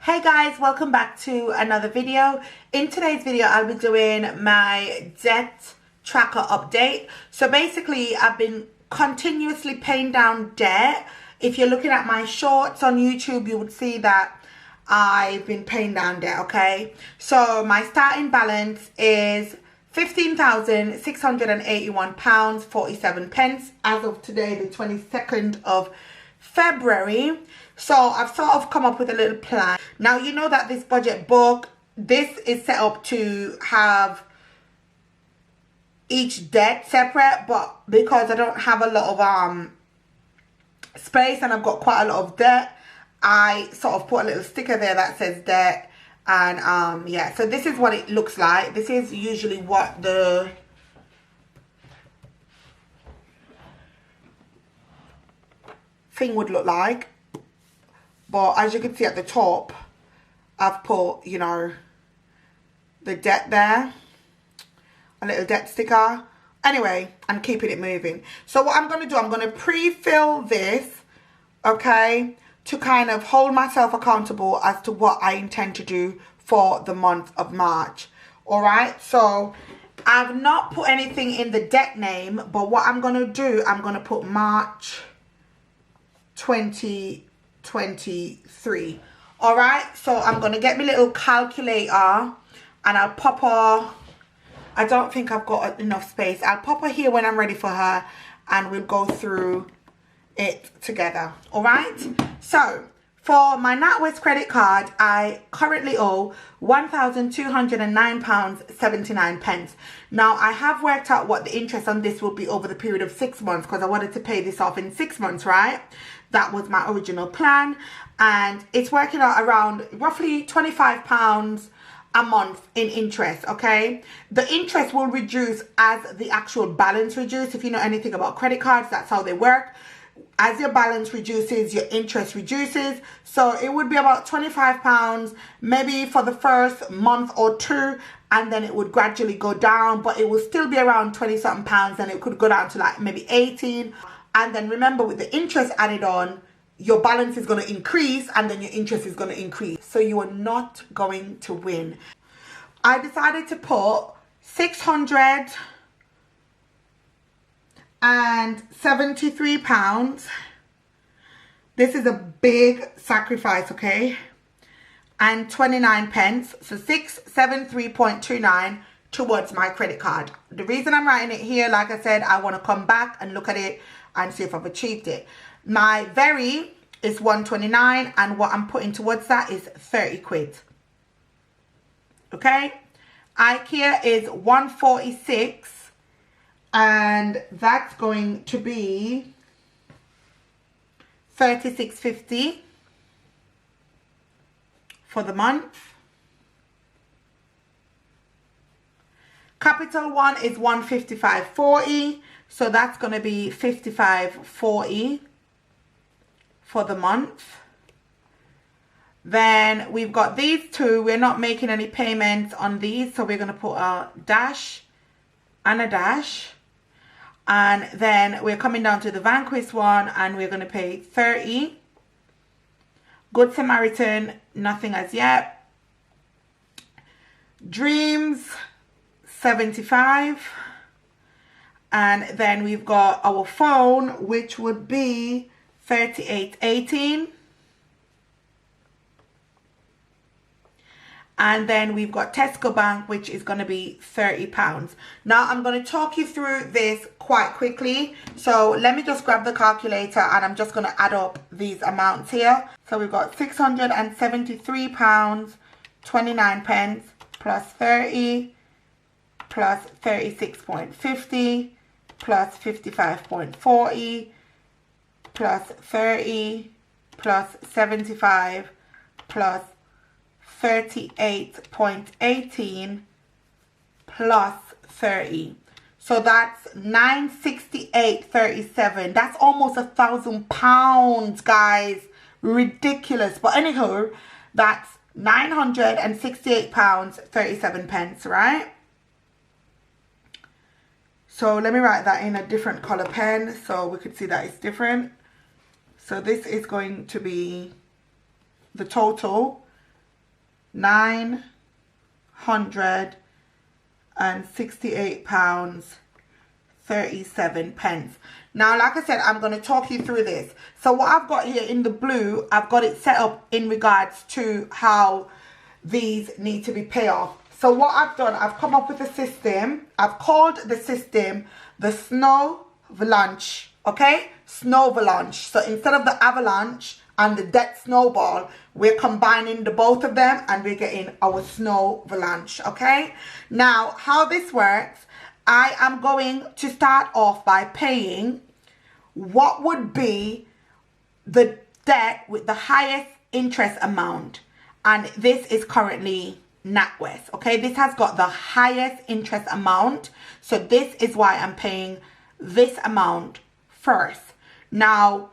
Hey guys, welcome back to another video. In today's video I'll be doing my debt tracker update. So basically I've been continuously paying down debt. If you're looking at my shorts on YouTube, you would see that I've been paying down debt. Okay, so my starting balance is £15,681.47 as of today, the 22nd of February. So I've sort of come up with a little plan. Now, you know that this budget book, this is set up to have each debt separate, but because I don't have a lot of space and I've got quite a lot of debt, I sort of put a little sticker there that says debt. And yeah, so this is what it looks like. This is usually what the thing would look like. But as you can see at the top, I've put, you know, the debt there. A little debt sticker. Anyway, I'm keeping it moving. So what I'm going to do, I'm going to pre-fill this, okay, to kind of hold myself accountable as to what I intend to do for the month of March. Alright, so I've not put anything in the debt name, but what I'm going to do, I'm going to put March 2023. All right, so I'm gonna get my little calculator and I'll pop her. I don't think I've got enough space. I'll pop her here when I'm ready for her and we'll go through it together. All right, so for my NatWest credit card, I currently owe £1,209.79. Now, I have worked out what the interest on this will be over the period of 6 months because I wanted to pay this off in 6 months, right? That was my original plan. And it's working out around roughly £25 a month in interest, okay? The interest will reduce as the actual balance reduces. If you know anything about credit cards, that's how they work. As your balance reduces, your interest reduces. So it would be about £25 maybe for the first month or two, and then it would gradually go down, but it will still be around 20 something pounds, and it could go down to like maybe 18. And then remember, with the interest added on, your balance is going to increase and then your interest is going to increase. So you are not going to win. I decided to put £673. This is a big sacrifice, okay? And 29 pence. So 673.29 towards my credit card. The reason I'm writing it here, like I said, I want to come back and look at it and see if I've achieved it. My very is 129 and what I'm putting towards that is 30 quid. Okay? IKEA is 146 and that's going to be 36.50 for the month. Capital One is 155.40, so that's going to be 55.40 for the month. Then we've got these two. We're not making any payments on these, so we're going to put a dash and a dash. And then we're coming down to the Vanquist one and we're going to pay 30. Good Samaritan, nothing as yet. Dreams, 75. And then we've got our phone, which would be 38.18. And then we've got Tesco Bank, which is going to be £30. Now, I'm going to talk you through this quite quickly. So let me just grab the calculator and I'm just going to add up these amounts here. So we've got £673.29 plus 30 plus 36.50 plus 55.40 plus 30 plus 75 plus 38.18 plus 30. So that's 968.37. That's almost £1,000, guys. Ridiculous. But anyhow, that's £968.37, right? So let me write that in a different color pen so we could see that it's different. So this is going to be the total £968.37. Now, like I said, I'm going to talk you through this. So what I've got here in the blue, I've got it set up in regards to how these need to be paid off. So what I've done, I've come up with a system. I've called the system the Snowball, okay? Snowball. So instead of the avalanche and the debt snowball, we're combining the both of them and we're getting our Snowball, okay? Now, how this works, I am going to start off by paying what would be the debt with the highest interest amount. And this is currently NatWest, okay? This has got the highest interest amount. So this is why I'm paying this amount first. Now,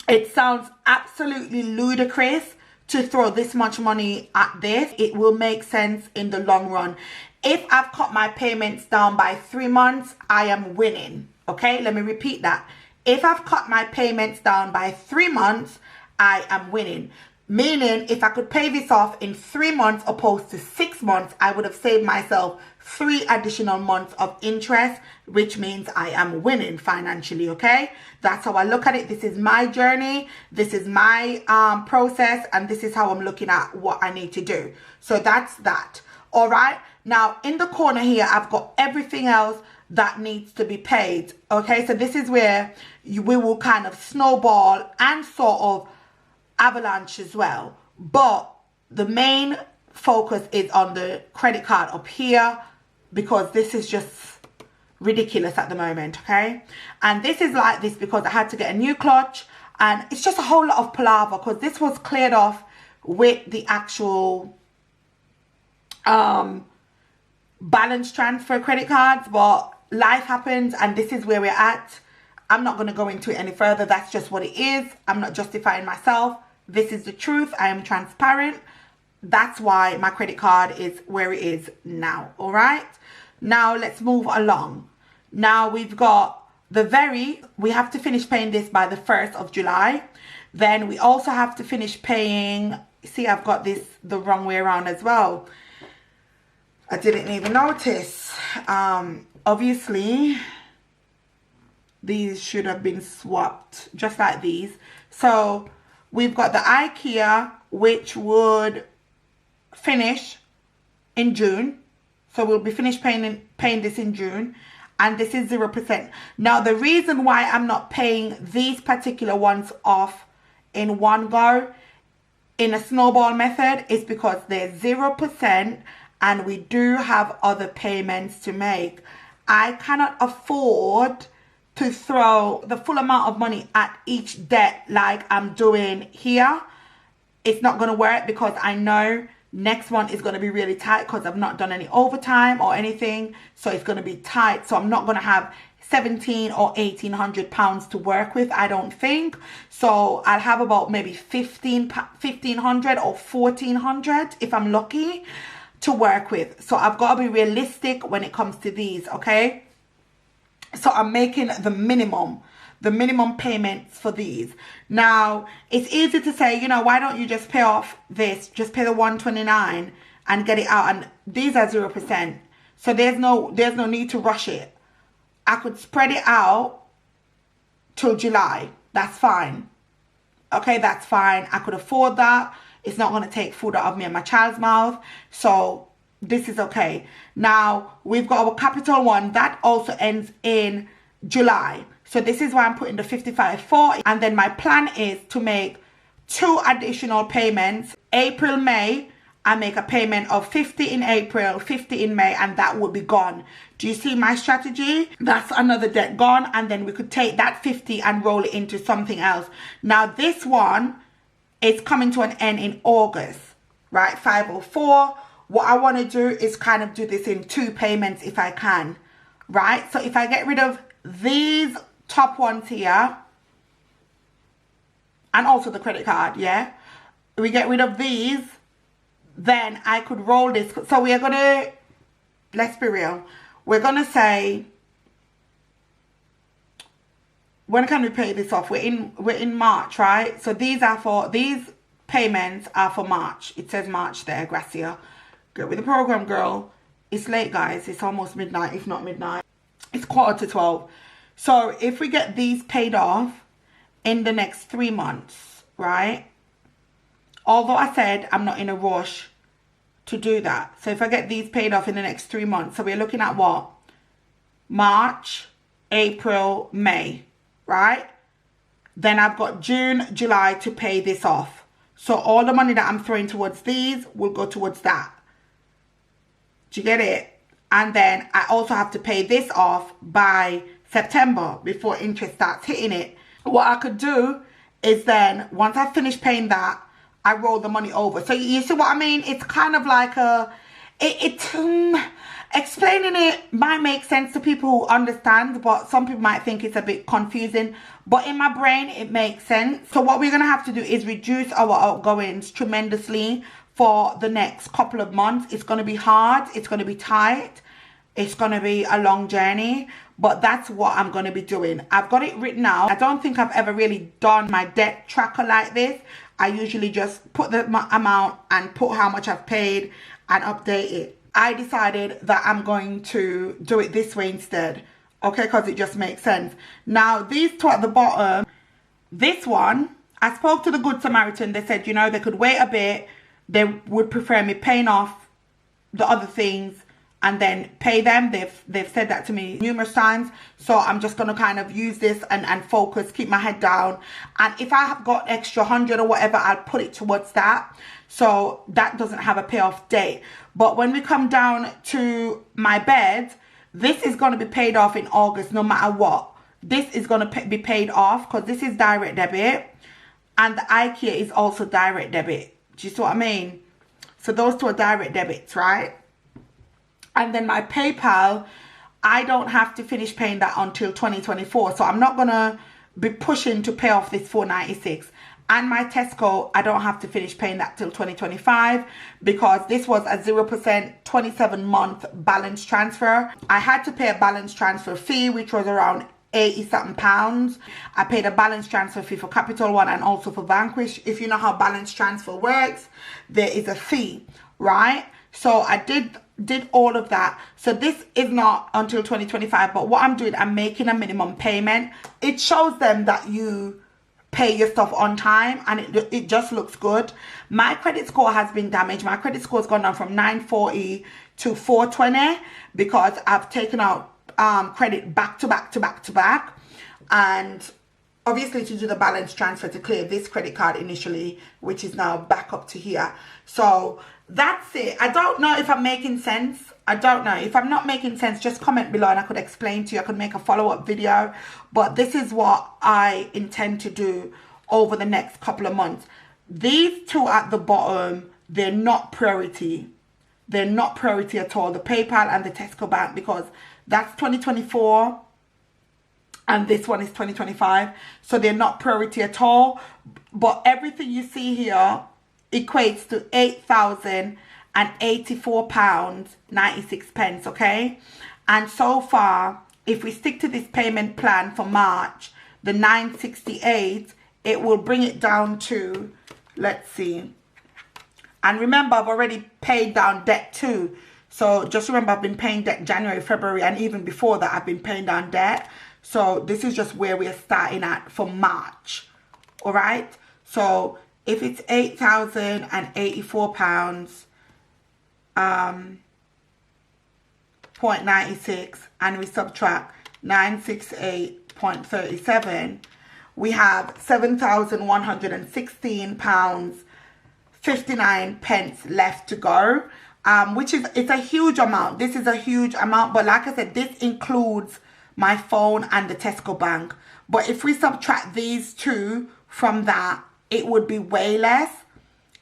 it sounds absolutely ludicrous to throw this much money at this. It will make sense in the long run. If I've cut my payments down by 3 months, I am winning, okay? Let me repeat that. If I've cut my payments down by 3 months, I am winning. Meaning, if I could pay this off in 3 months opposed to 6 months, I would have saved myself 3 additional months of interest, which means I am winning financially, okay? That's how I look at it. This is my journey. This is my process, and this is how I'm looking at what I need to do. So that's that. All right. Now, in the corner here, I've got everything else that needs to be paid, okay? So this is where we will kind of snowball and sort of avalanche as well, but the main focus is on the credit card up here because this is just ridiculous at the moment, okay? And this is like this because I had to get a new clutch, and it's just a whole lot of palaver because this was cleared off with the actual balance transfer credit cards, but life happens and this is where we're at. I'm not going to go into it any further. That's just what it is. I'm not justifying myself. This is the truth. I am transparent. That's why my credit card is where it is now. All right. Now let's move along. Now we've got we have to finish paying this by the 1st of July. Then we also have to finish paying. See, I've got this the wrong way around as well. I didn't even notice. Obviously, these should have been swapped just like these. So we've got the IKEA, which would finish in June. So we'll be finished paying this in June. And this is 0%. Now, the reason why I'm not paying these particular ones off in one go in a snowball method is because they're 0% and we do have other payments to make. I cannot afford to throw the full amount of money at each debt like I'm doing here. It's not going to work because I know next one is going to be really tight because I've not done any overtime or anything. So it's going to be tight. So I'm not going to have 17 or 1800 pounds to work with, I don't think. So I'll have about maybe 1500 or 1400 if I'm lucky to work with. So I've got to be realistic when it comes to these, okay? So I'm making the minimum payments for these. Now, it's easy to say, you know, why don't you just pay off this? Just pay the 129 and get it out. And these are 0%. So there's no need to rush it. I could spread it out till July. That's fine. Okay, that's fine. I could afford that. It's not going to take food out of me and my child's mouth. So this is okay. Now, we've got our capital one. That also ends in July. So this is why I'm putting the 55.4. And then my plan is to make 2 additional payments. April, May, I make a payment of 50 in April, 50 in May, and that will be gone. Do you see my strategy? That's another debt gone. And then we could take that 50 and roll it into something else. Now, this one is coming to an end in August, right? 504. What I want to do is kind of do this in 2 payments if I can, right? So if I get rid of these top ones here and also the credit card, yeah, we get rid of these, then I could roll this. So we are going to, let's be real, we're going to say, when can we pay this off? We're in March, right? So these payments are for March. It says March there, Gracia. Get with the program, girl. It's late, guys. It's almost midnight, if not midnight. It's 11:45. So if we get these paid off in the next 3 months, right? Although I said I'm not in a rush to do that. So if I get these paid off in the next 3 months, so we're looking at what? March, April, May, right? Then I've got June, July to pay this off. So all the money that I'm throwing towards these will go towards that. Do you get it? And then I also have to pay this off by September before interest starts hitting it. What I could do is then, once I finish paying that, I roll the money over. So you see what I mean? It's kind of like a... explaining it might make sense to people who understand, but some people might think it's a bit confusing. But in my brain, it makes sense. So what we're going to have to do is reduce our outgoings tremendously for the next couple of months. It's going to be hard. It's going to be tight. It's going to be a long journey. But that's what I'm going to be doing. I've got it written out. I don't think I've ever really done my debt tracker like this. I usually just put the amount and put how much I've paid and update it. I decided that I'm going to do it this way instead. Okay, because it just makes sense. Now, these two at the bottom, this one, I spoke to the Good Samaritan. They said, you know, they could wait a bit. They would prefer me paying off the other things and then pay them. They've said that to me numerous times. So I'm just going to kind of use this and focus, keep my head down. And if I have got extra 100 or whatever, I'll put it towards that. So that doesn't have a payoff date. But when we come down to my bed, this is going to be paid off in August no matter what. This is going to be paid off because this is direct debit. And the IKEA is also direct debit. Do you see what I mean? So those two are direct debits, right? And then my PayPal, I don't have to finish paying that until 2024. So I'm not going to be pushing to pay off this $496. And my Tesco, I don't have to finish paying that till 2025 because this was a 0% 27-month balance transfer. I had to pay a balance transfer fee, which was around 80-something pounds. I paid a balance transfer fee for Capital One and also for Vanquish. If you know how balance transfer works, there is a fee, right? So I did all of that. So this is not until 2025, but what I'm doing, I'm making a minimum payment. It shows them that you pay your stuff on time and it just looks good. My credit score has been damaged. My credit score has gone down from 940 to 420 because I've taken out credit back to back, and obviously to do the balance transfer to clear this credit card initially, which is now back up to here. So that's it. I don't know if I'm making sense. I don't know. If I'm not making sense, just comment below and I could explain to you. I could make a follow-up video. But this is what I intend to do over the next couple of months. These two at the bottom, they're not priority. They're not priority at all. The PayPal and the Tesco Bank, because that's 2024 and this one is 2025. So they're not priority at all. But everything you see here equates to £8,084.96, okay? And so far, if we stick to this payment plan for March, the 968, it will bring it down to, let's see. And remember, I've already paid down debt too. So just remember, I've been paying debt January, February, and even before that, I've been paying down debt. So this is just where we're starting at for March, all right? So if it's £8,084, 0.96, and we subtract 968.37, we have £7,116.59 left to go, which is, it's a huge amount. This is a huge amount, but like I said, this includes my phone and the Tesco Bank. But if we subtract these two from that, it would be way less.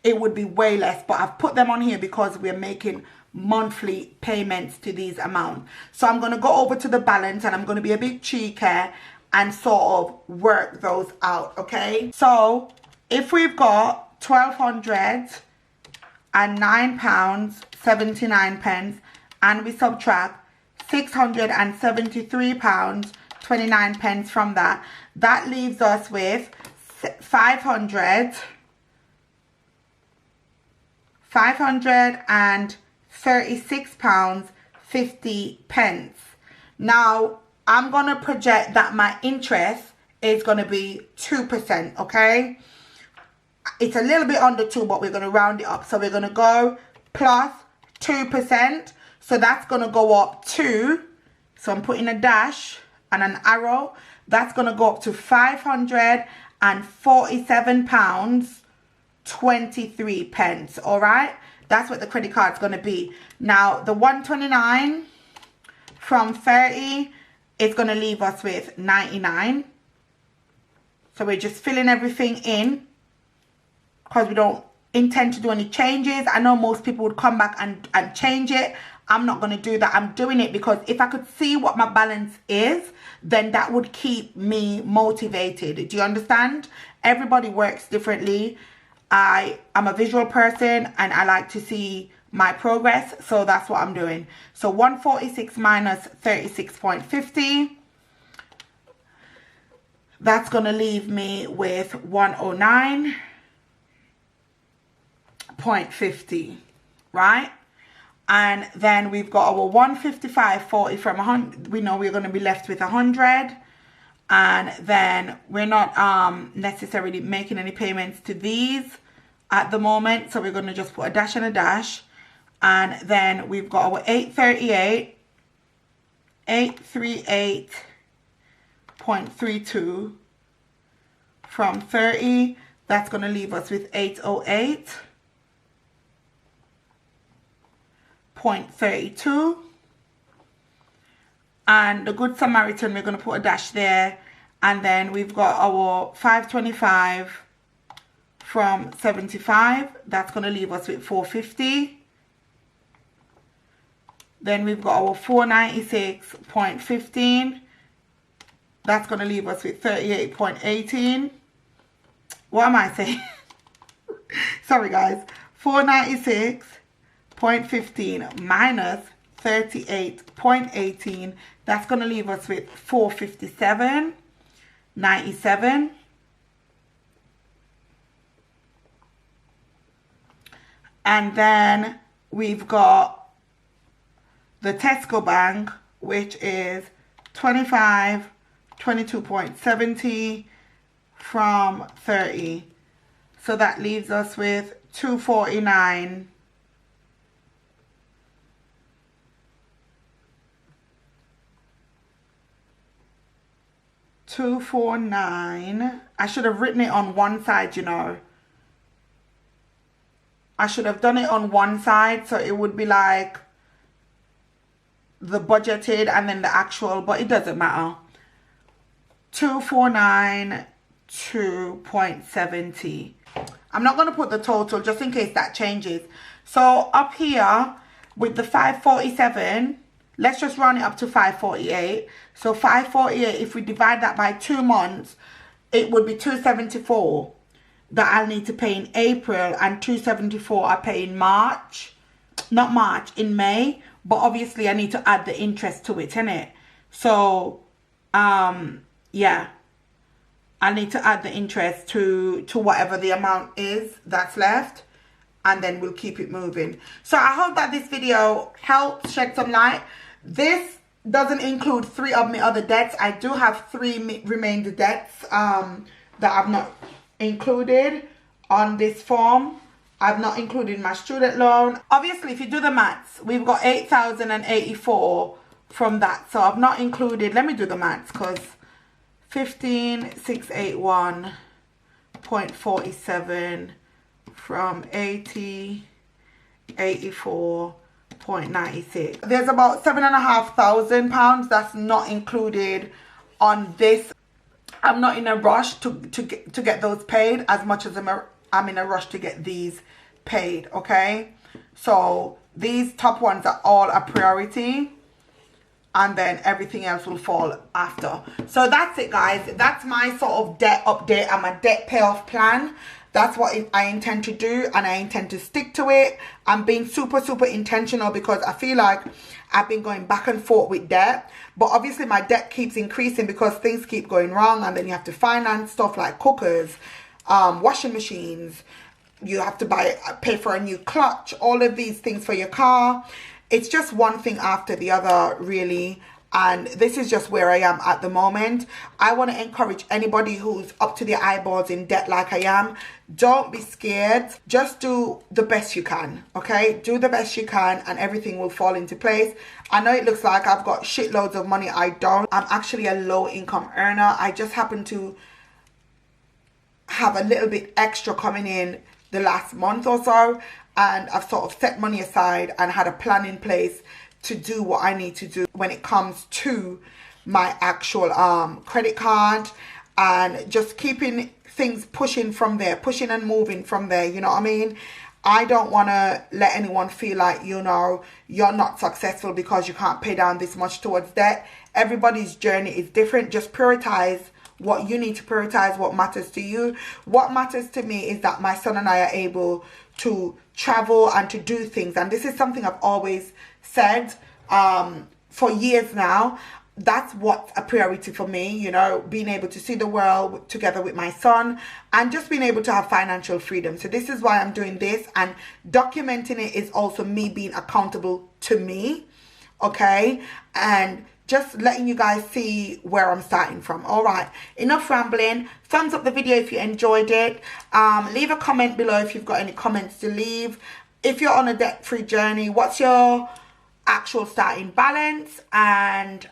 It would be way less, but I've put them on here because we're making monthly payments to these amounts. So I'm going to go over to the balance and I'm going to be a bit cheeky and sort of work those out, okay? So if we've got £1,209.79 and we subtract £673.29 from that, that leaves us with 500 £536.50. Now, I'm going to project that my interest is going to be 2%, okay? It's a little bit under 2, but we're going to round it up. So we're going to go plus 2%. So that's going to go up to, so I'm putting a dash and an arrow. That's going to go up to £547.23. All right? That's what the credit card's going to be. Now, the 129 from 30 is going to leave us with 99. So we're just filling everything in because we don't intend to do any changes. I know most people would come back and change it. I'm not going to do that. I'm doing it because if I could see what my balance is, then that would keep me motivated. Do you understand? Everybody works differently. I am a visual person and I like to see my progress. So that's what I'm doing. So 146 minus 36.50. That's going to leave me with 109.50, right? And then we've got our 155.40 from 100. We know we're going to be left with 100. And then we're not necessarily making any payments to these at the moment. So we're going to just put a dash and a dash. And then we've got our 838.32 from 30. That's going to leave us with 808.32. And the Good Samaritan, we're going to put a dash there. And then we've got our 525 from 75. That's going to leave us with 450. Then we've got our 496.15. That's going to leave us with 38.18. What am I saying? Sorry, guys. 496.15 minus 38.18. That's going to leave us with 457.97. And then we've got the Tesco Bank, which is 22.70 from 30. So that leaves us with 249. I should have written it on one side, you know. I should have done it on one side so it would be like the budgeted and then the actual, but it doesn't matter. 249.2.70. I'm not going to put the total just in case that changes. So up here with the 547, let's just round it up to 548. So 548, if we divide that by 2 months, it would be 274 that I'll need to pay in April, and 274 I pay in March. Not March, in May. But obviously I need to add the interest to it, innit? So, yeah. I need to add the interest to whatever the amount is that's left. And then we'll keep it moving. So I hope that this video helps shed some light. This doesn't include 3 of my other debts. I do have 3 remainder debts that I've not included on this form. I've not included my student loan. Obviously, if you do the maths, we've got 8,084 from that. So I've not included, let me do the maths, because 15,681.47 from 84.96. There's about £7,500 that's not included on this. I'm not in a rush to get those paid as much as I'm in a rush to get these paid, okay? So these top ones are all a priority, and then everything else will fall after. So that's it, guys. That's my sort of debt update and my debt payoff plan. That's what I intend to do, and I intend to stick to it. I'm being super intentional because I feel like I've been going back and forth with debt, but obviously my debt keeps increasing because things keep going wrong, and then you have to finance stuff like cookers, washing machines, you have to pay for a new clutch, all of these things for your car. It's just one thing after the other, really. And this is just where I am at the moment. I want to encourage anybody who's up to their eyeballs in debt like I am. Don't be scared. Just do the best you can, okay? Do the best you can and everything will fall into place. I know it looks like I've got shitloads of money. I don't. I'm actually a low income earner. I just happen to have a little bit extra coming in the last month or so. And I've sort of set money aside and had a plan in place to do what I need to do when it comes to my actual credit card, and just keeping things pushing from there, pushing and moving from there, you know what I mean? I don't want to let anyone feel like, you know, you're not successful because you can't pay down this much towards debt. Everybody's journey is different. Just prioritize what you need to prioritize, what matters to you. What matters to me is that my son and I are able to travel and to do things, and this is something I've always said for years now. That's what's a priority for me, you know, being able to see the world together with my son and just being able to have financial freedom. So this is why I'm doing this, and documenting it is also me being accountable to me, okay? And just letting you guys see where I'm starting from. All right, enough rambling. Thumbs up the video if you enjoyed it. Leave a comment below if you've got any comments to leave. If you're on a debt-free journey, what's your actual starting balance and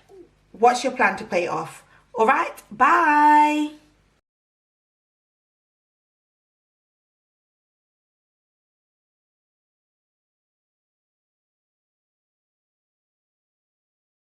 what's your plan to pay it off? All right, bye.